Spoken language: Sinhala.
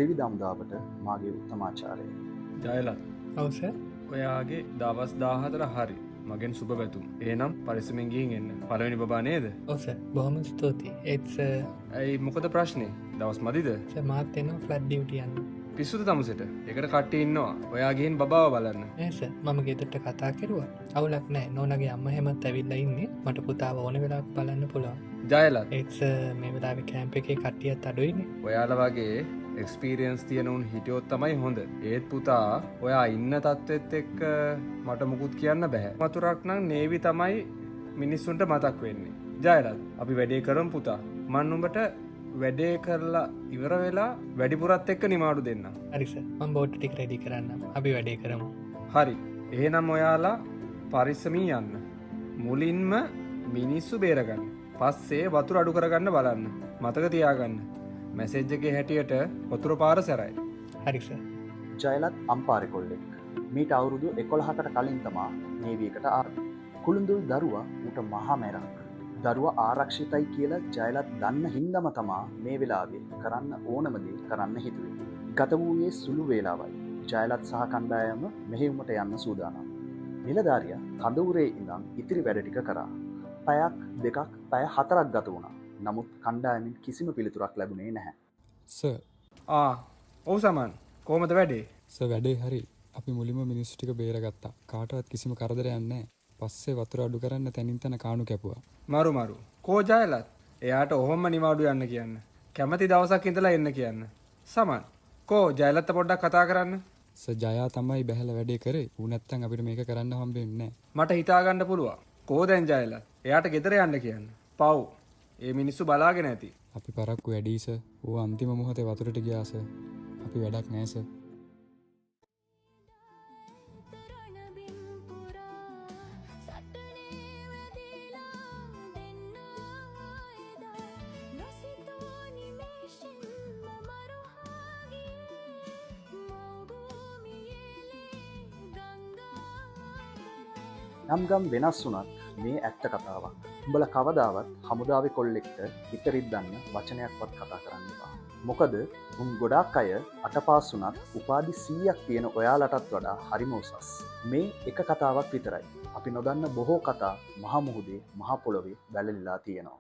ත්‍රිවිධ හමුදාවට මාගේ උත්තමාචාරය. ජයලත් ඔව් සර්. ඔයාගේ දවස් 14 හරි මගෙන් සුබ පැතුම්. එහෙනම් පරිස්සමෙන් ගිහින් එන්න. පළවෙනි බබා නේද? ඔව් සර්. බොහොම ස්තුතියි. ඒත් සර් ඇයි මොකද ප්‍රශ්නේ? දවස් මදිද? මාත් එනවා ෆ්ලැට් ඩියුටි යන්න. පිස්සුද තමුසෙට? එකට කට්ටිය ඉන්නවා. ඔයා ගිහින් බබාව බලන්න. නෑ සර්. මම ගෙදරට කතා කරුවා. අවුලක් නෑ. නෝනාගේ අම්මා හැමත් ඇවිල්ලා ඉන්නේ. මට පුතාව ඕන වෙලාවක බලන්න පුළුවන්. ජයලත් ඒත් සර් මේ වෙලාවේ කැම්ප් එකේ කට්ටියත් අඩුයිනේ. ඔයාලා වගේ එක්ස්පීරියන්ස් තියෙන උන් හිටියොත් තමයි හොඳ. ඒත් පුතා ඔයා ඉන්න තත්ත්වෙත් එක්ක මට මුකුත් කියන්න බෑ. වතුරක් නම් නේවි තමයි මිනිස්සුන්ට මතක් වෙන්නේ. ජයලත් අපි වැඩේ කරමු පුතා. මම උඹට වැඩේ කරලා ඉවර වෙලා වැඩිපුරත් එක්ක නිමාඩු දෙන්නම්. හරි සර්. මම බෝට් ටික රෙඩි කරන්නම්. අපි වැඩේ කරමු. හරි. එහෙනම් ඔයාලා පරිස්සමින් යන්න. මුලින්ම මිනිස්සු බේරගන්න. පස්සේ වතුර අඩු කරගන්න බලන්න. මතක තියාගන්න. මැසේජ් එකේ හැටියට වතුර පාර සැරයි. හරි සර්. ජයලත් අම්පාරෙ කොල්ලෙක්. මීට අවුරුදු 11කට කලින් තමා නේවියකට ආවේ. කුළුඳුල් දරුවා ඌට මහා මැරක්. දරුවා ආරක්ෂිතයි කියලා ජයලත් දන්න හින්දම තමා මේ වෙලාවේ කරන්න ඕනම දේ කරන්න හිතුවේ. ගත වූයේ සුළු වේලාවයි. ජයලත් සහ කණ්ඩායම මෙහෙයුමට යන්න සූදානම්. නිලධාරියා කඳවුරේ ඉඳන් ඉතිරි වැඩ ටික කරා. පැයක් දෙකක් පැය 4ක් ගත වුණා. නමුත් කණ්ඩායමින් කිසිම පිළිතුරක් ලැබුණේ නැහැ. සර් ඔව් සමන් කොහමද වැඩේ? සර් වැඩේ හරි. අපි මුලින්ම මිනිස්සු ටික බේරගත්තා. කාටවත් කිසිම කරදරයක් නැහැ. පස්සේ වතුර අඩු කරන්න තනින් තන කාණු කැපුවා. මරු කෝ ජයලත් එයාට ඔහොම නිවාඩු යන්න කියන්න. කැමති දවසක් ඉඳලා එන්න කියන්න. සමන් කෝ ජයලත්ට පොඩ්ඩක් කතා කරන්න. සර් ජයා තමයි බැහැලා වැඩේ කරේ. ඌ නැත්තම් අපිට මේක කරන්න හම්බෙන්නේ නැහැ. මට හිතා ගන්න පුළුවන්. කෝ දැන් ජයලත් එයාට ගෙදර යන්න කියන්න. පව්. ඒ මිනිස්සු බලාගෙන ඇති. අපි පරක්කු වැඩි සර්. ඌ අන්තිම මොහොතේ වතුරට ගියා සර්. අපි වැඩක් නැහැ සර්. යම් ගම් වෙනස් වුණත් මේ ඇත්ත කතාවක්. උඹලා කවදාවත් හමුදාවේ කොල්ලෙක්ට ඉතරිද්දන්න වචනයක්වත් කතා කරන්න එපා. මොකද උන් ගොඩාක් අය අටපාස් වුණත් උපාධි 100ක් තියෙන ඔයාලටත් වඩා හරිම උසස්. මේ එක කතාවක් විතරයි. අපි නොදන්න බොහෝ කතා මහ මුහුදේ මහ පොළොවේ වැළලීලා තියෙනවා.